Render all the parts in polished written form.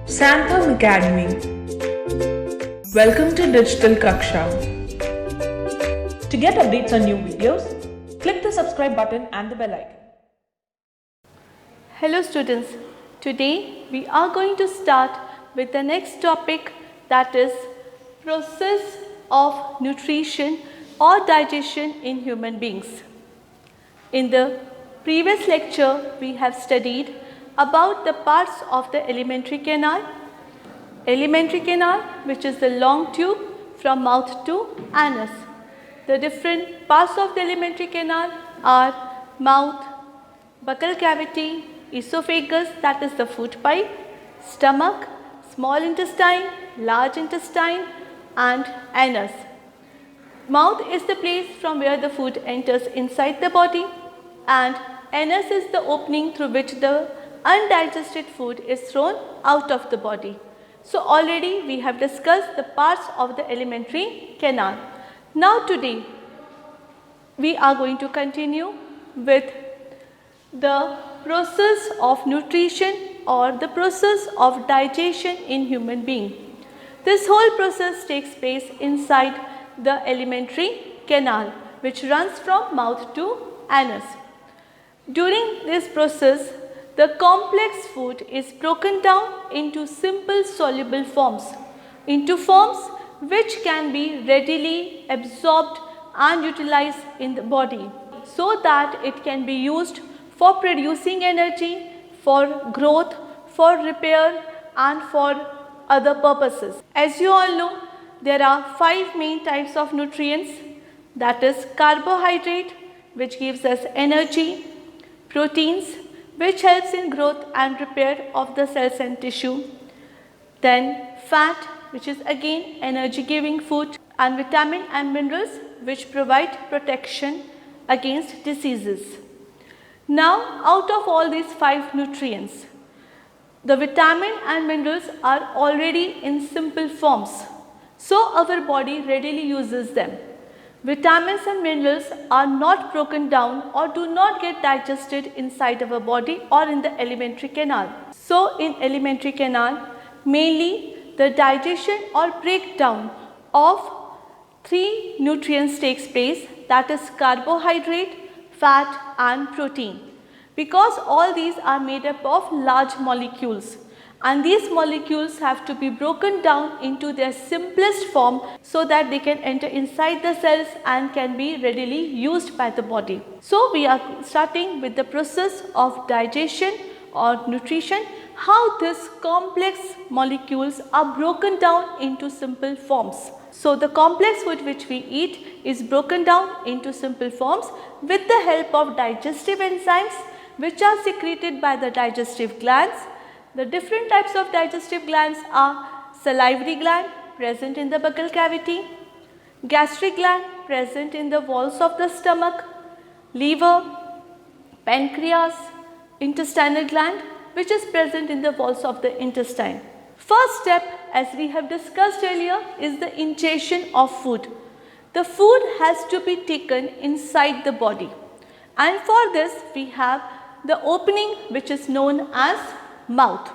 Santham Academy. Welcome to Digital Kaksha. To get updates on new videos, click the subscribe button and the bell icon. Hello students, today we are going to start with the next topic, that is process of nutrition or digestion in human beings. In the previous lecture we have studied about the parts of the alimentary canal. Alimentary canal, which is the long tube from mouth to anus. The different parts of the alimentary canal are mouth, buccal cavity, esophagus, that is the food pipe, stomach, small intestine, large intestine, and anus. Mouth is the place from where the food enters inside the body, and anus is the opening through which the undigested food is thrown out of the body. So already we have discussed the parts of the alimentary canal. Now today we are going to continue with the process of nutrition or the process of digestion in human being. This whole process takes place inside the alimentary canal, which runs from mouth to anus. During this process, the complex food is broken down into simple soluble forms, into forms which can be readily absorbed and utilized in the body, so that it can be used for producing energy, for growth, for repair, and for other purposes. As you all know, there are 5 main types of nutrients, that is carbohydrate, which gives us energy, proteins, which helps in growth and repair of the cells and tissue, then fat, which is again energy giving food, and vitamin and minerals, which provide protection against diseases. Now, out of all these 5 nutrients, the vitamin and minerals are already in simple forms, so our body readily uses them. Vitamins and minerals are not broken down or do not get digested inside our body or in the alimentary canal. So in alimentary canal, mainly the digestion or breakdown of 3 nutrients takes place, that is carbohydrate, fat and protein. Because all these are made up of large molecules, and these molecules have to be broken down into their simplest form so that they can enter inside the cells and can be readily used by the body. So we are starting with the process of digestion or nutrition, how these complex molecules are broken down into simple forms. So the complex food which we eat is broken down into simple forms with the help of digestive enzymes, which are secreted by the digestive glands. The different types of digestive glands are salivary gland, present in the buccal cavity, gastric gland, present in the walls of the stomach, liver, pancreas, intestinal gland, which is present in the walls of the intestine. First step, as we have discussed earlier, is the ingestion of food. The food has to be taken inside the body, and for this we have the opening which is known as mouth.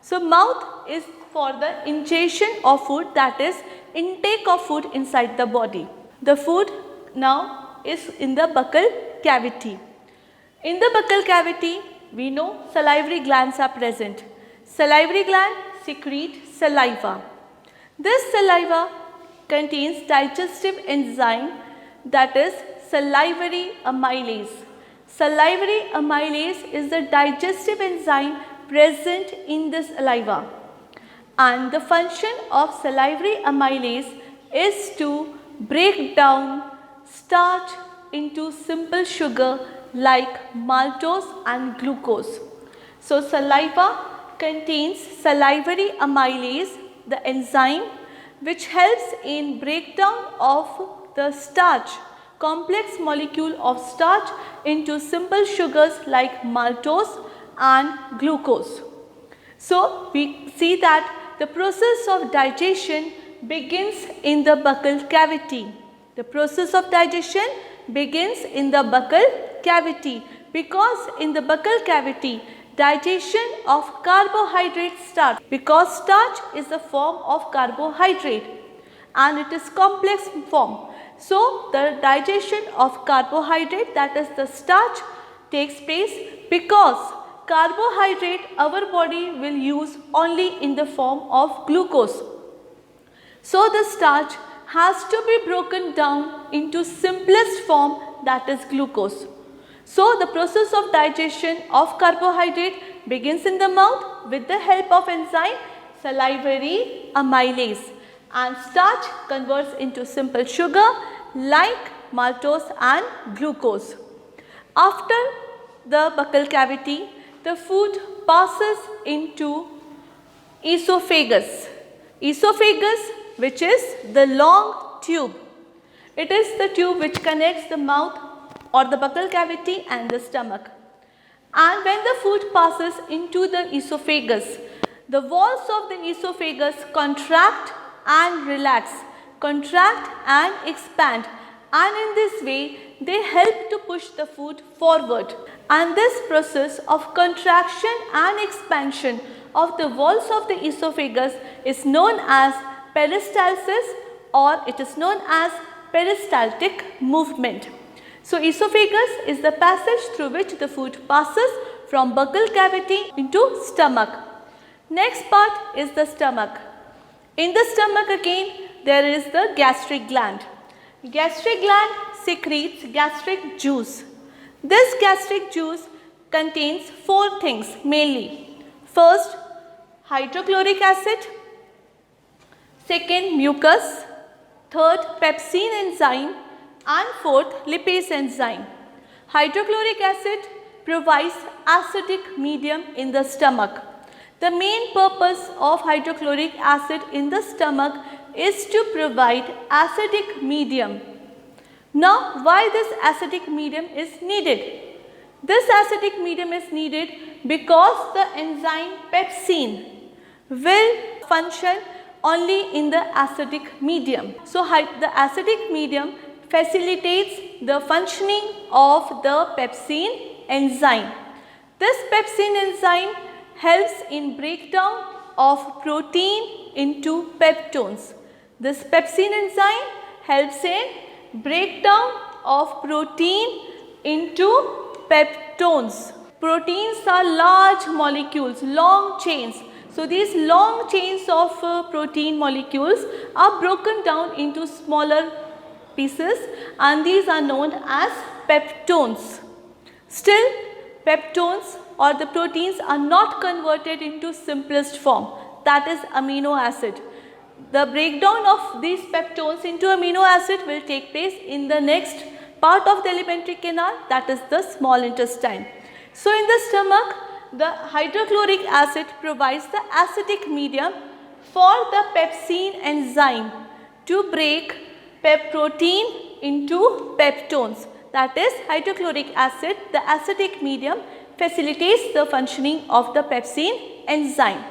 So mouth is for the ingestion of food, that is intake of food inside the body. The food now is in the buccal cavity. In the buccal cavity, we know salivary glands are present. Salivary gland secrete saliva. This saliva contains digestive enzyme, that is salivary amylase. Salivary amylase is the digestive enzyme present in the saliva, and the function of salivary amylase is to break down starch into simple sugar like maltose and glucose. So saliva contains salivary amylase, the enzyme which helps in breakdown of the starch, complex molecule of starch, into simple sugars like maltose and glucose. So we see that the process of digestion begins in the buccal cavity. The process of digestion begins in the buccal cavity, because in the buccal cavity digestion of carbohydrate starch, because starch is a form of carbohydrate and it is complex form. So, the digestion of carbohydrate, that is the starch, takes place because carbohydrate our body will use only in the form of glucose. So, the starch has to be broken down into simplest form, that is glucose. So, the process of digestion of carbohydrate begins in the mouth with the help of enzyme salivary amylase, and starch converts into simple sugar like maltose and glucose. After the buccal cavity, the food passes into esophagus. Esophagus, which is the long tube. It is the tube which connects the mouth or the buccal cavity and the stomach. And when the food passes into the esophagus, the walls of the esophagus contract and relax, contract and expand, and in this way they help to push the food forward. And this process of contraction and expansion of the walls of the esophagus is known as peristalsis, or it is known as peristaltic movement. So, esophagus is the passage through which the food passes from buccal cavity into stomach. Next part is the stomach. In the stomach again there is the gastric gland. Gastric gland secretes gastric juice. This gastric juice contains 4 things mainly. First, hydrochloric acid. Second, mucus. Third, pepsin enzyme. And fourth, lipase enzyme. Hydrochloric acid provides acidic medium in the stomach. The main purpose of hydrochloric acid in the stomach is to provide acidic medium. Now, why this acidic medium is needed? This acidic medium is needed because the enzyme pepsin will function only in the acidic medium. So, the acidic medium facilitates the functioning of the pepsin enzyme. This pepsin enzyme helps in breakdown of protein into peptones. This pepsin enzyme helps in breakdown of protein into peptones. Proteins are large molecules, long chains. So, these long chains of protein molecules are broken down into smaller pieces, and these are known as peptones. Still, peptones or the proteins are not converted into simplest form, that is amino acid. The breakdown of these peptones into amino acid will take place in the next part of the alimentary canal, that is the small intestine. So, in the stomach, the hydrochloric acid provides the acidic medium for the pepsin enzyme to break protein into peptones. That is, hydrochloric acid, the acidic medium, facilitates the functioning of the pepsin enzyme.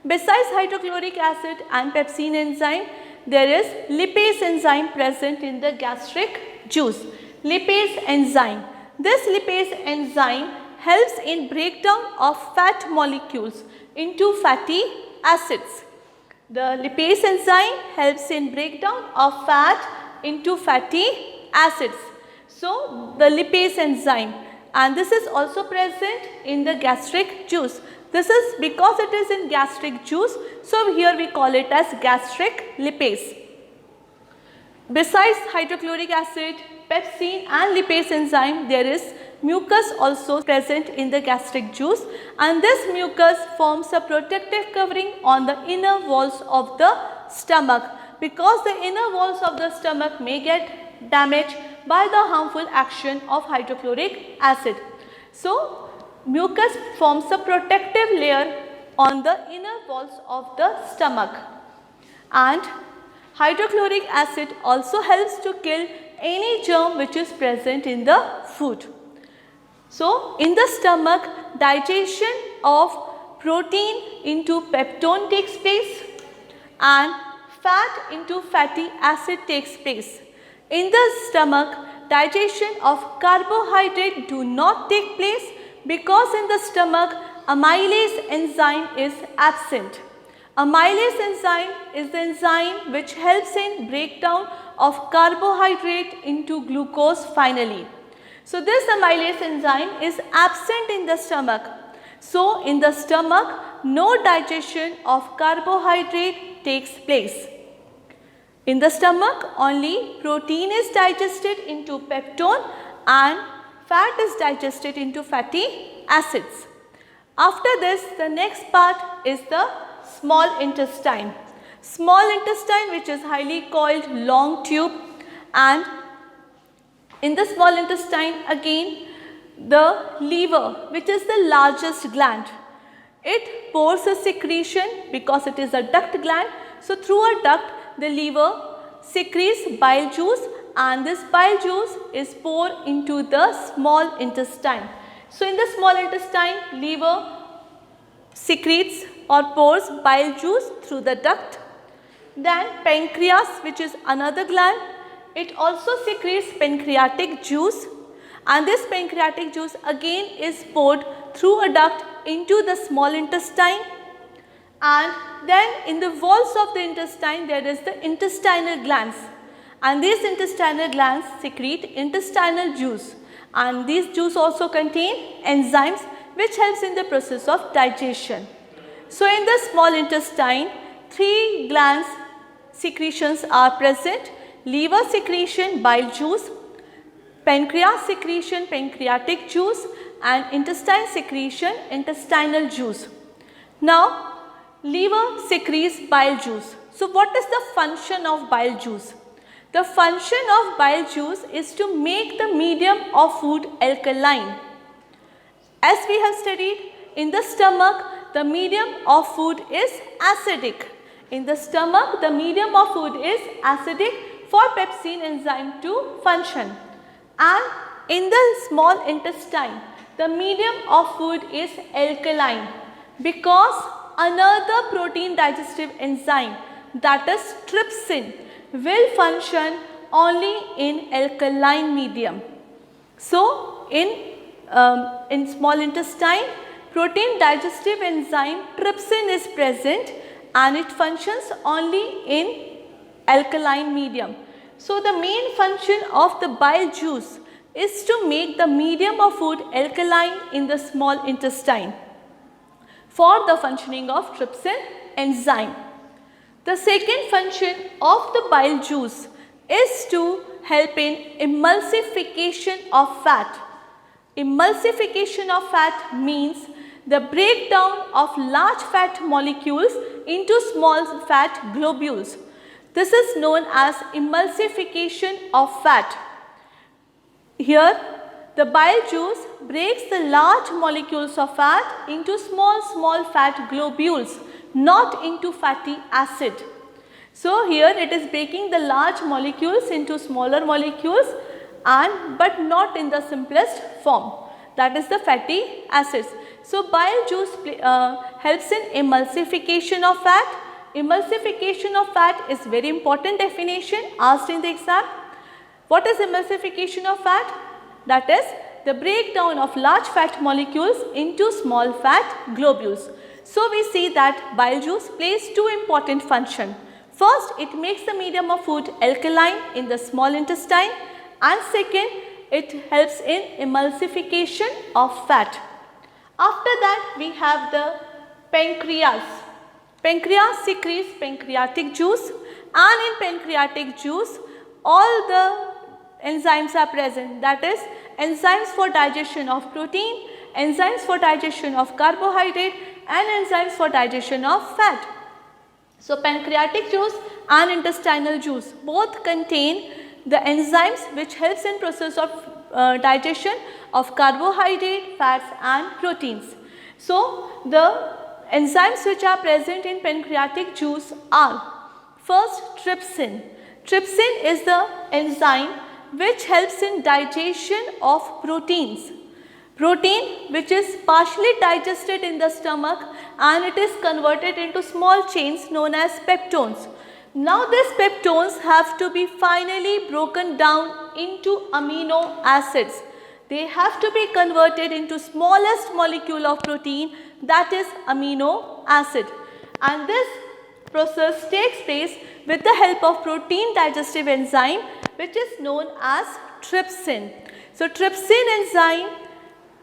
Besides hydrochloric acid and pepsin enzyme, there is lipase enzyme present in the gastric juice. Lipase enzyme. This lipase enzyme helps in breakdown of fat molecules into fatty acids. The lipase enzyme helps in breakdown of fat into fatty acids. So, the lipase enzyme, and this is also present in the gastric juice. This is because it is in gastric juice, so here we call it as gastric lipase. Besides hydrochloric acid, pepsin and lipase enzyme, there is mucus also present in the gastric juice, and this mucus forms a protective covering on the inner walls of the stomach, because the inner walls of the stomach may get damaged by the harmful action of hydrochloric acid. So, mucus forms a protective layer on the inner walls of the stomach, and hydrochloric acid also helps to kill any germ which is present in the food. So, in the stomach, digestion of protein into peptone takes place and fat into fatty acid takes place. In the stomach, digestion of carbohydrate do not take place because in the stomach amylase enzyme is absent. Amylase enzyme is the enzyme which helps in breakdown of carbohydrate into glucose finally. So this amylase enzyme is absent in the stomach. So in the stomach, no digestion of carbohydrate takes place. In the stomach, only protein is digested into peptone and fat is digested into fatty acids. After this, the next part is the small intestine. Small intestine, which is highly coiled long tube, and in the small intestine again the liver, which is the largest gland. It pours a secretion because it is a duct gland. So through a duct the liver secretes bile juice, and this bile juice is poured into the small intestine. So in the small intestine, liver secretes or pours bile juice through the duct. Then pancreas, which is another gland, it also secretes pancreatic juice, and this pancreatic juice again is poured through a duct into the small intestine. And then in the walls of the intestine there is the intestinal glands, and these intestinal glands secrete intestinal juice, and these juice also contain enzymes which helps in the process of digestion. So in the small intestine, 3 glands secretions are present: liver secretion, bile juice; pancreas secretion, pancreatic juice; and intestine secretion, intestinal juice. Now liver secretes bile juice. So what is the function of bile juice? The function of bile juice is to make the medium of food alkaline. As we have studied, in the stomach the medium of food is acidic. In the stomach the medium of food is acidic for pepsin enzyme to function. And in the small intestine the medium of food is alkaline because another protein digestive enzyme, that is trypsin, will function only in alkaline medium. So in small intestine, protein digestive enzyme trypsin is present and it functions only in alkaline medium. So the main function of the bile juice is to make the medium of food alkaline in the small intestine for the functioning of trypsin enzyme. The second function of the bile juice is to help in emulsification of fat. Emulsification of fat means the breakdown of large fat molecules into small fat globules. This is known as emulsification of fat. Here the bile juice breaks the large molecules of fat into small fat globules, not into fatty acid. So here it is breaking the large molecules into smaller molecules, but not in the simplest form, that is the fatty acids. So bile juice helps in emulsification of fat. Emulsification of fat is very important definition asked in the exam. What is emulsification of fat? That is the breakdown of large fat molecules into small fat globules. So we see that bile juice plays 2 important functions. First, it makes the medium of food alkaline in the small intestine, and second, it helps in emulsification of fat. After that we have the pancreas. Pancreas secretes pancreatic juice, and in pancreatic juice all the enzymes are present, that is enzymes for digestion of protein, enzymes for digestion of carbohydrate, and enzymes for digestion of fat. So pancreatic juice and intestinal juice both contain the enzymes which helps in process of digestion of carbohydrate, fats and proteins. So the enzymes which are present in pancreatic juice are: first, trypsin. Trypsin is the enzyme which helps in digestion of proteins. Protein which is partially digested in the stomach and it is converted into small chains known as peptones. Now these peptones have to be finally broken down into amino acids. they have to be converted into smallest molecule of protein, that is amino acid. And this process takes place with the help of protein digestive enzyme, which is known as trypsin. So trypsin enzyme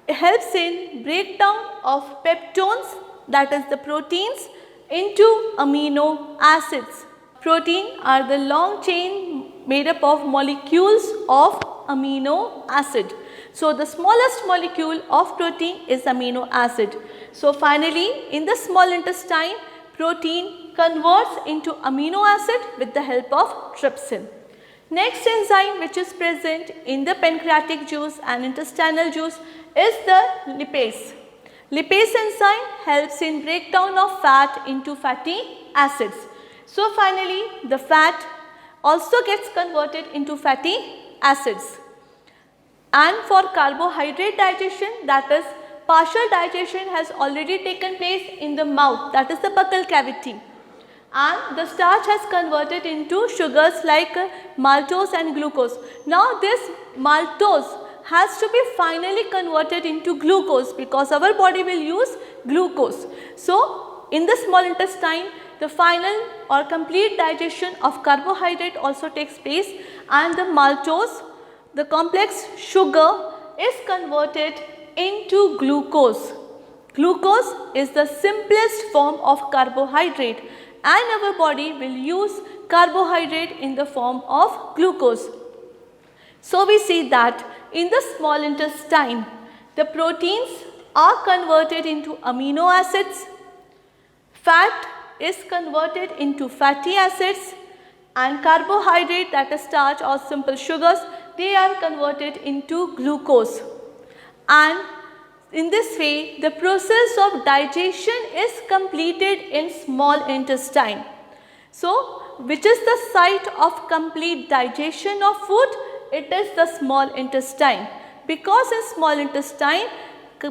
helps in breakdown of peptones, that is the proteins, into amino acids. Protein are the long chain made up of molecules of amino acid. So the smallest molecule of protein is amino acid. So finally, in the small intestine, protein converts into amino acid with the help of trypsin. Next enzyme which is present in the pancreatic juice and intestinal juice is the lipase. Lipase enzyme helps in breakdown of fat into fatty acids. So finally, the fat also gets converted into fatty acids. And for carbohydrate digestion, that is partial digestion has already taken place in the mouth, that is the buccal cavity. And the starch has converted into sugars like maltose and glucose. Now this maltose has to be finally converted into glucose because our body will use glucose. So in the small intestine, the final or complete digestion of carbohydrate also takes place, and the maltose, the complex sugar, is converted into glucose. Glucose is the simplest form of carbohydrate, and our body will use carbohydrate in the form of glucose. So we see that in the small intestine, the proteins are converted into amino acids, fat is converted into fatty acids, and carbohydrate, that is starch or simple sugars, they are converted into glucose. And in this way, the process of digestion is completed in small intestine. So, which is the site of complete digestion of food? It is the small intestine, because in small intestine,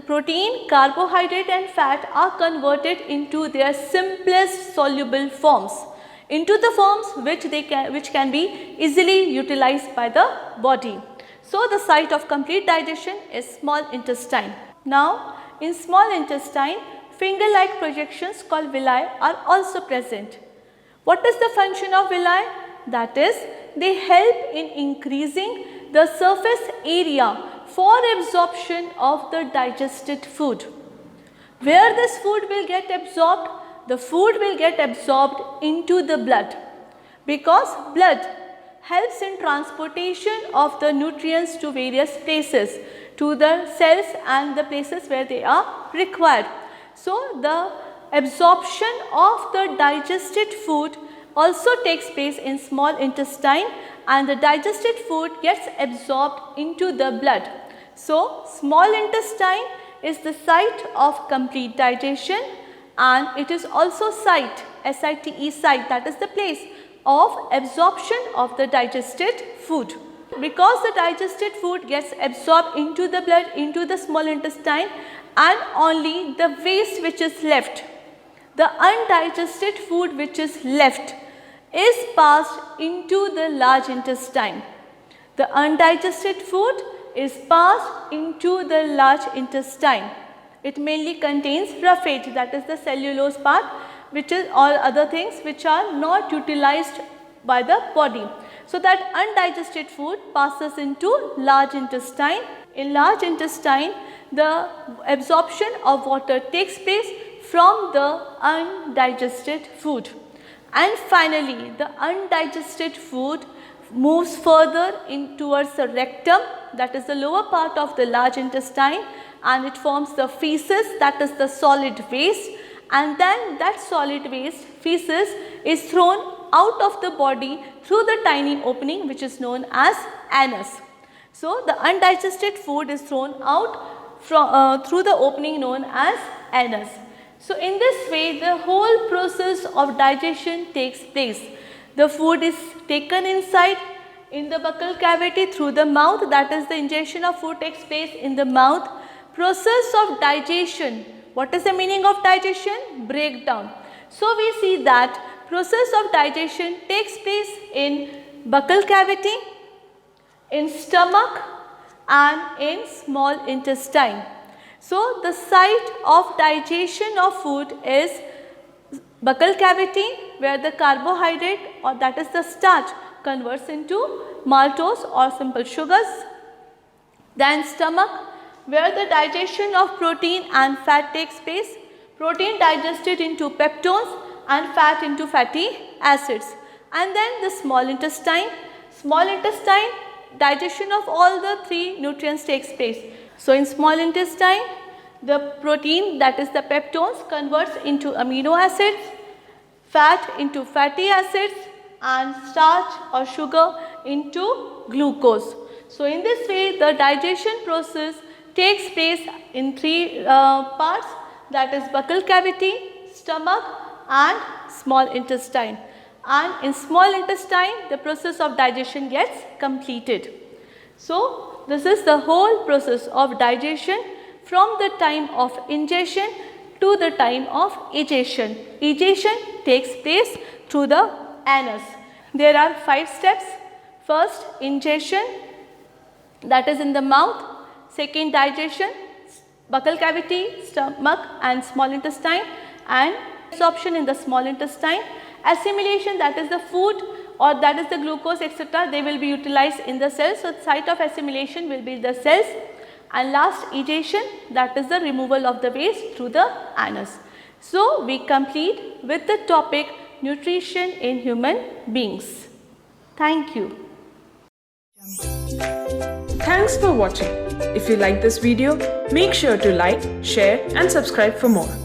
protein, carbohydrate and fat are converted into their simplest soluble forms, into the forms which can be easily utilized by the body. So the site of complete digestion is small intestine. Now in small intestine, finger-like projections called villi are also present. What is the function of villi? That is, they help in increasing the surface area for absorption of the digested food. Where this food will get absorbed? The food will get absorbed into the blood, because blood helps in transportation of the nutrients to various places, to the cells and the places where they are required. So the absorption of the digested food also takes place in small intestine, and the digested food gets absorbed into the blood. So small intestine is the site of complete digestion, and it is also site, S-I-T-E, site, that is the place of absorption of the digested food. Because the digested food gets absorbed into the blood, into the small intestine, and only the waste which is left, the undigested food which is left, is passed into the large intestine. The undigested food is passed into the large intestine. It mainly contains roughage, that is the cellulose part, which is all other things which are not utilized by the body. So that undigested food passes into large intestine. In large intestine, the absorption of water takes place from the undigested food. And finally, the undigested food moves further in towards the rectum, that is the lower part of the large intestine, and it forms the feces, that is the solid waste, and then that solid waste, feces, is thrown out of the body through the tiny opening which is known as anus. So the undigested food is thrown out through the opening known as anus. So in this way, the whole process of digestion takes place. The food is taken inside in the buccal cavity through the mouth, that is the ingestion of food takes place in the mouth. Process of digestion, what is the meaning of digestion? Breakdown. So we see that process of digestion takes place in buccal cavity, in stomach, and in small intestine. So, the site of digestion of food is buccal cavity, where the carbohydrate, or that is the starch, converts into maltose or simple sugars. Then stomach, where the digestion of protein and fat takes place. Protein digested into peptones and fat into fatty acids. And then the small intestine. Small intestine, digestion of all the three nutrients takes place. So, in small intestine, the protein, that is the peptones, converts into amino acids, fat into fatty acids, and starch or sugar into glucose. So, in this way the digestion process takes place in three parts, that is buccal cavity, stomach and small intestine. And in small intestine the process of digestion gets completed. So, this is the whole process of digestion from the time of ingestion to the time of egestion. Egestion takes place through the anus. There are 5 steps. First, ingestion, that is in the mouth. Second, digestion, buccal cavity, stomach and small intestine, and absorption in the small intestine. Assimilation, that is the food or that is the glucose etc., they will be utilized in the cells. So, the site of assimilation will be the cells. And last, egestion, that is the removal of the waste through the anus. So, we complete with the topic nutrition in human beings. Thank you. Thanks for watching. If you like this video, make sure to like, share and subscribe for more.